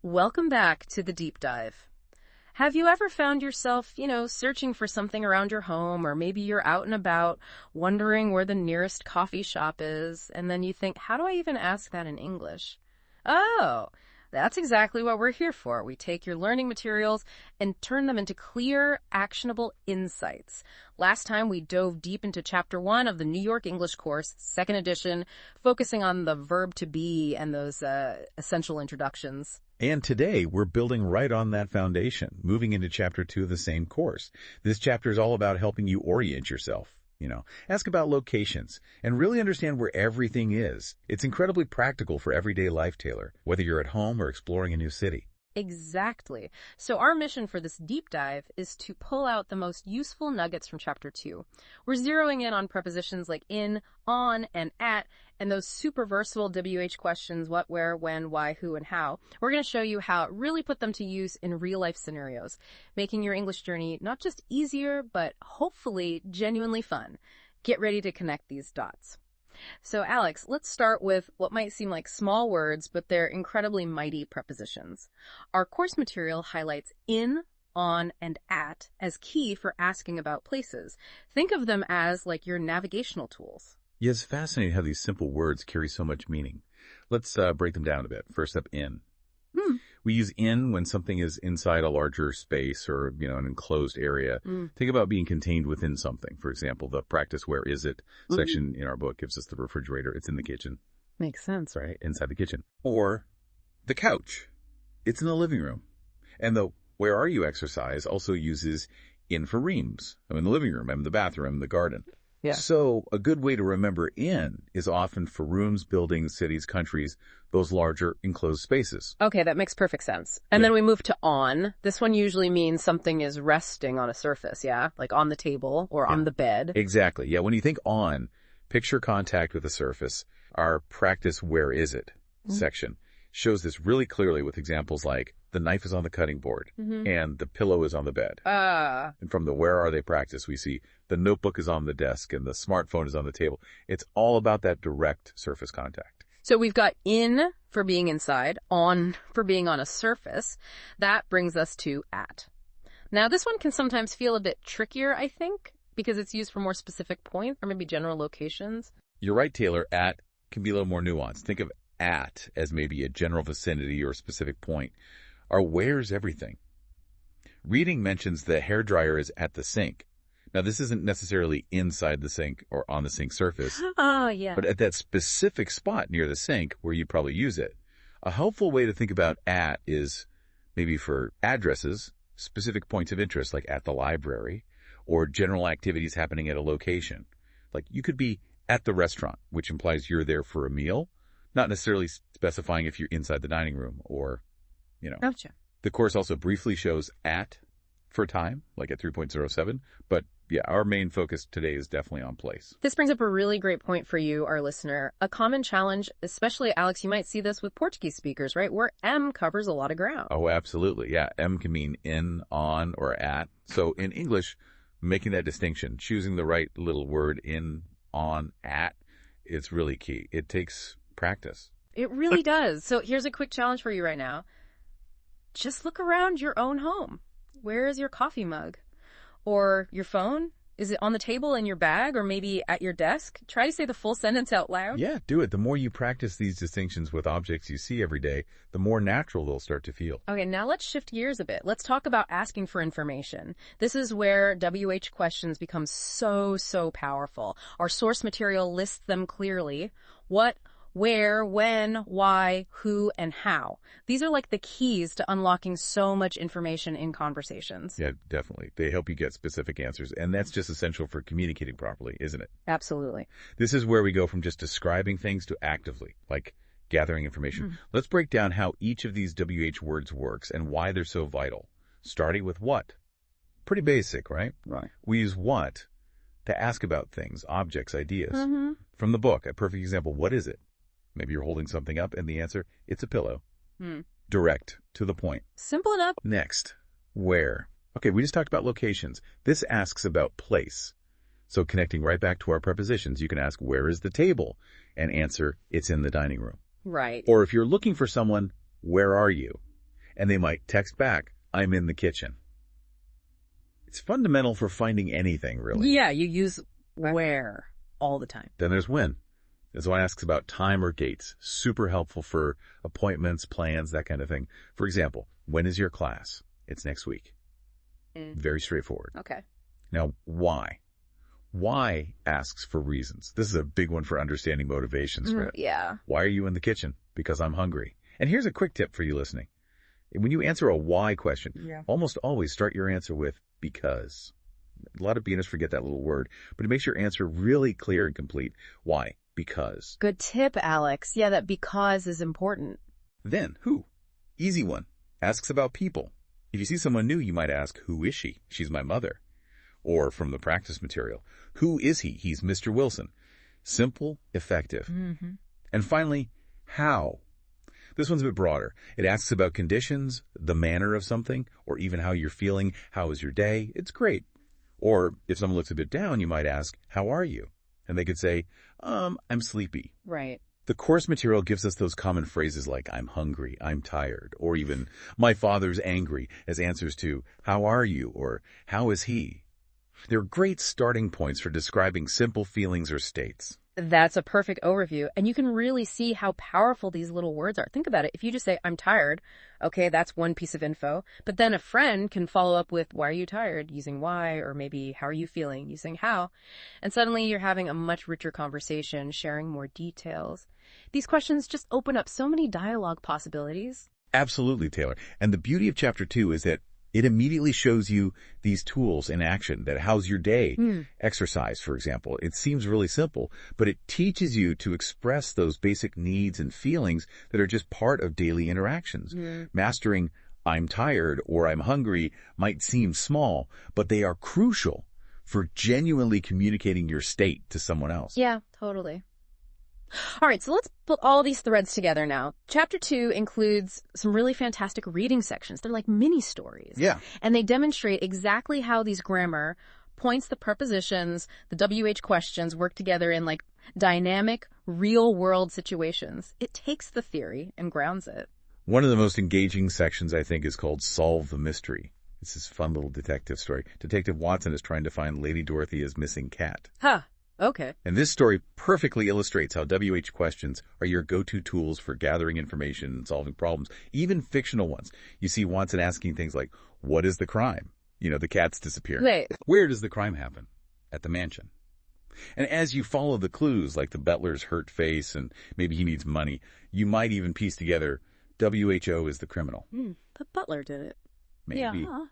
Welcome back to the deep dive. Have you ever found yourself, searching for something around your home, or maybe you're out and about wondering where the nearest coffee shop is, and then you think, how do I even ask that in English? Oh, that's exactly what we're here for. We take your learning materials and turn them into clear, actionable insights. Last time we dove deep into Chapter 1 of the New York English course, second edition, focusing on the verb to be and those essential introductions. And today, we're building right on that foundation, moving into Chapter 2 of the same course. This chapter is all about helping you orient yourself. Ask about locations and really understand where everything is. It's incredibly practical for everyday life, Taylor, whether you're at home or exploring a new city. Exactly. So our mission for this deep dive is to pull out the most useful nuggets from Chapter 2. We're zeroing in on prepositions like in, on, and at, and those super versatile WH questions, what, where, when, why, who, and how. We're going to show you how to really put them to use in real-life scenarios, making your English journey not just easier, but hopefully genuinely fun. Get ready to connect these dots. So, Alex, let's start with what might seem like small words, but they're incredibly mighty prepositions. Our course material highlights in, on, and at as key for asking about places. Think of them as like your navigational tools. Yeah, it's fascinating how these simple words carry so much meaning. Let's break them down a bit. First up, in. We use in when something is inside a larger space or, an enclosed area. Think about being contained within something. For example, the practice where is it section in our book gives us the refrigerator. It's in the kitchen. Makes sense. Right, inside the kitchen. Or the couch. It's in the living room. And the where are you exercise also uses in for reams. I'm in the living room, I'm in the bathroom, I'm in the garden. Yeah. So a good way to remember in is often for rooms, buildings, cities, countries, those larger enclosed spaces. Okay, that makes perfect sense. And then we move to on. This one usually means something is resting on a surface, yeah? Like on the table or on the bed. Exactly. Yeah, when you think on, picture contact with a surface. Our practice where is it section shows this really clearly with examples like the knife is on the cutting board and the pillow is on the bed. And from the where are they practice, we see the notebook is on the desk and the smartphone is on the table. It's all about that direct surface contact. So we've got in for being inside, on for being on a surface. That brings us to at. Now, this one can sometimes feel a bit trickier, I think, because it's used for more specific points or maybe general locations. You're right, Taylor. At can be a little more nuanced. Think of at as maybe a general vicinity or a specific point. Our where's everything. Reading mentions the hairdryer is at the sink. Now, this isn't necessarily inside the sink or on the sink surface. Oh, yeah. But at that specific spot near the sink where you'd probably use it. A helpful way to think about at is maybe for addresses, specific points of interest like at the library, or general activities happening at a location. Like you could be at the restaurant, which implies you're there for a meal, not necessarily specifying if you're inside the dining room or, Gotcha. The course also briefly shows at for time, like at 3.07. But yeah, our main focus today is definitely on place. This brings up a really great point for you, our listener. A common challenge, especially, Alex, you might see this with Portuguese speakers, right? Where M covers a lot of ground. Oh, absolutely. Yeah. M can mean in, on, or at. So in English, making that distinction, choosing the right little word in, on, at, it's really key. It takes practice. It really does. So here's a quick challenge for you right now. Just look around your own home. Where is your coffee mug? Or your phone? Is it on the table in your bag or maybe at your desk? Try to say the full sentence out loud. Yeah, do it. The more you practice these distinctions with objects you see every day, the more natural they'll start to feel. Okay, now let's shift gears a bit. Let's talk about asking for information. This is where WH questions become so powerful. Our source material lists them clearly. What, where, when, why, who, and how. These are like the keys to unlocking so much information in conversations. Yeah, definitely. They help you get specific answers, and that's just essential for communicating properly, isn't it? Absolutely. This is where we go from just describing things to actively, like gathering information. Let's break down how each of these WH words works and why they're so vital, starting with what. Pretty basic, right? Right. We use what to ask about things, objects, ideas. From the book, a perfect example, what is it? Maybe you're holding something up and the answer, it's a pillow. Direct, to the point. Simple enough. Next, where? Okay, we just talked about locations. This asks about place. So connecting right back to our prepositions, you can ask, where is the table? And answer, it's in the dining room. Right. Or if you're looking for someone, where are you? and they might text back, I'm in the kitchen. It's fundamental for finding anything, really. Yeah, you use where all the time. Then there's when. This one asks about time or dates. Super helpful for appointments, plans, that kind of thing. For example, when is your class? It's next week. Very straightforward. Okay. Now, why? Why asks for reasons. This is a big one for understanding motivations. Yeah. Why are you in the kitchen? Because I'm hungry. And here's a quick tip for you listening. When you answer a why question, almost always start your answer with because. A lot of beginners forget that little word, but it makes your answer really clear and complete. Why? Because. Good tip, Alex. Yeah, that because is important. Then, who? Easy one. Asks about people. If you see someone new, you might ask, who is she? She's my mother. Or from the practice material, who is he? He's Mr. Wilson. Simple, effective. And finally, how? This one's a bit broader. It asks about conditions, the manner of something, or even how you're feeling. How was your day? It's great. Or if someone looks a bit down, you might ask, how are you? And they could say, I'm sleepy. Right. The course material gives us those common phrases like, I'm hungry, I'm tired, or even, my father's angry, as answers to, how are you, or how is he? They're great starting points for describing simple feelings or states. That's a perfect overview, and you can really see how powerful these little words are. Think about it. If you just say, I'm tired, okay, that's one piece of info. But then a friend can follow up with, why are you tired? Using why, or maybe, how are you feeling? Using how. And suddenly you're having a much richer conversation, sharing more details. These questions just open up so many dialogue possibilities. Absolutely, Taylor. And the beauty of Chapter 2 is that it immediately shows you these tools in action. That how's your day? Exercise, for example. It seems really simple, but it teaches you to express those basic needs and feelings that are just part of daily interactions. Mastering I'm tired or I'm hungry might seem small, but they are crucial for genuinely communicating your state to someone else. Yeah, totally. All right, so let's put all these threads together now. Chapter 2 includes some really fantastic reading sections. They're like mini stories. Yeah. And they demonstrate exactly how these grammar points, the prepositions, the WH questions work together in like dynamic, real-world situations. It takes the theory and grounds it. One of the most engaging sections, I think, is called Solve the Mystery. It's this fun little detective story. Detective Watson is trying to find Lady Dorothea's missing cat. Huh. Okay. And this story perfectly illustrates how WH questions are your go-to tools for gathering information and solving problems, even fictional ones. You see Watson asking things like, what is the crime? You know, the cat's disappearing. Wait. Where does the crime happen? At the mansion. And as you follow the clues, like the butler's hurt face and maybe he needs money, you might even piece together WHO is the criminal. The butler did it. Maybe. Yeah.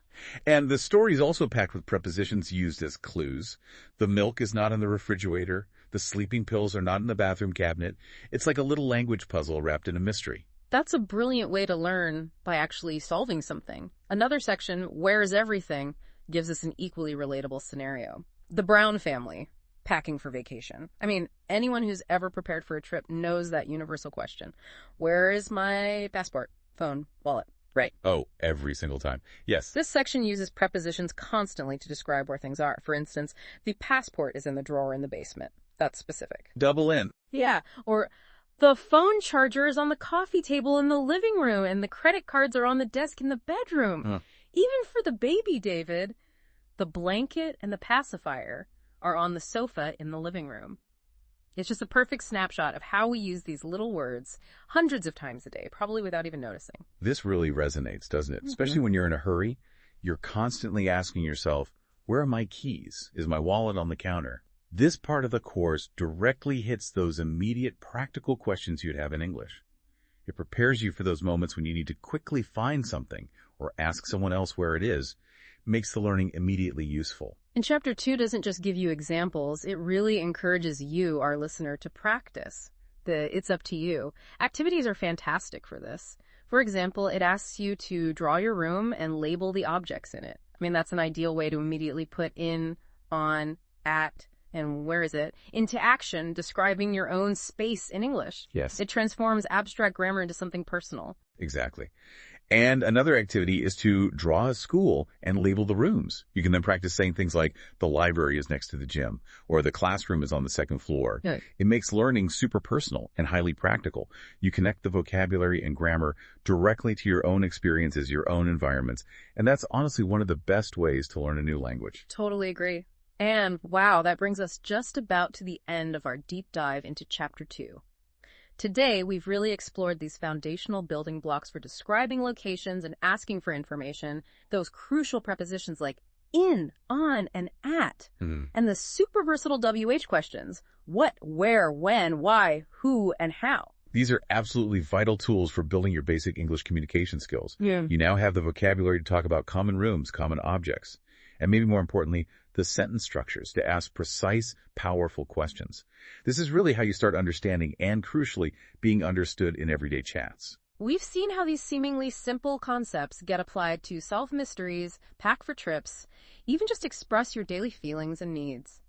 And the story is also packed with prepositions used as clues. The milk is not in the refrigerator. The sleeping pills are not in the bathroom cabinet. It's like a little language puzzle wrapped in a mystery. That's a brilliant way to learn by actually solving something. Another section, Where's Everything, gives us an equally relatable scenario. The Brown family, packing for vacation. I mean, anyone who's ever prepared for a trip knows that universal question. Where is my passport, phone, wallet? Right. Oh, every single time. Yes. This section uses prepositions constantly to describe where things are. For instance, the passport is in the drawer in the basement. That's specific. Double in. Yeah. Or the phone charger is on the coffee table in the living room and the credit cards are on the desk in the bedroom. Even for the baby, David, the blanket and the pacifier are on the sofa in the living room. It's just a perfect snapshot of how we use these little words hundreds of times a day, probably without even noticing. This really resonates, doesn't it? Especially when you're in a hurry. You're constantly asking yourself, where are my keys? Is my wallet on the counter? This part of the course directly hits those immediate practical questions you'd have in English. It prepares you for those moments when you need to quickly find something or ask someone else where it is. Makes the learning immediately useful. And Chapter 2 doesn't just give you examples, it really encourages you, our listener, to practice. It's up to you. Activities are fantastic for this. For example, it asks you to draw your room and label the objects in it. I mean, that's an ideal way to immediately put in, on, at, and where is it, into action, describing your own space in English. Yes. It transforms abstract grammar into something personal. Exactly. And another activity is to draw a school and label the rooms. You can then practice saying things like, the library is next to the gym, or the classroom is on the second floor. Yeah. It makes learning super personal and highly practical. You connect the vocabulary and grammar directly to your own experiences, your own environments. And that's honestly one of the best ways to learn a new language. Totally agree. And wow, that brings us just about to the end of our deep dive into Chapter 2. Today, we've really explored these foundational building blocks for describing locations and asking for information, those crucial prepositions like in, on, and at, and the super versatile WH questions, what, where, when, why, who, and how. These are absolutely vital tools for building your basic English communication skills. Yeah. You now have the vocabulary to talk about common rooms, common objects, and maybe more importantly, the sentence structures to ask precise, powerful questions. This is really how you start understanding and, crucially, being understood in everyday chats. We've seen how these seemingly simple concepts get applied to solve mysteries, pack for trips, even just express your daily feelings and needs.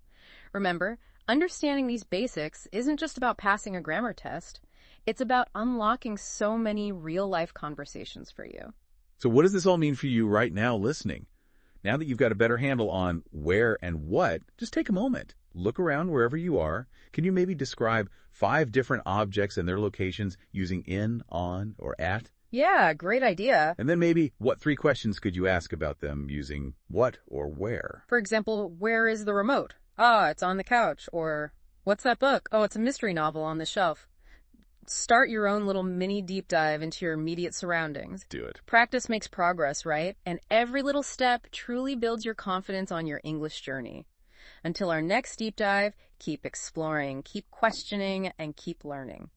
Remember, understanding these basics isn't just about passing a grammar test. It's about unlocking so many real-life conversations for you. So what does this all mean for you right now listening? Now that you've got a better handle on where and what, just take a moment. Look around wherever you are. Can you maybe describe 5 different objects and their locations using in, on, or at? Yeah, great idea. And then maybe what 3 questions could you ask about them using what or where? For example, where is the remote? Ah, it's on the couch. Or, what's that book? Oh, it's a mystery novel on the shelf. Start your own little mini deep dive into your immediate surroundings. Do it. Practice makes progress, right? And every little step truly builds your confidence on your English journey. Until our next deep dive, keep exploring, keep questioning, and keep learning.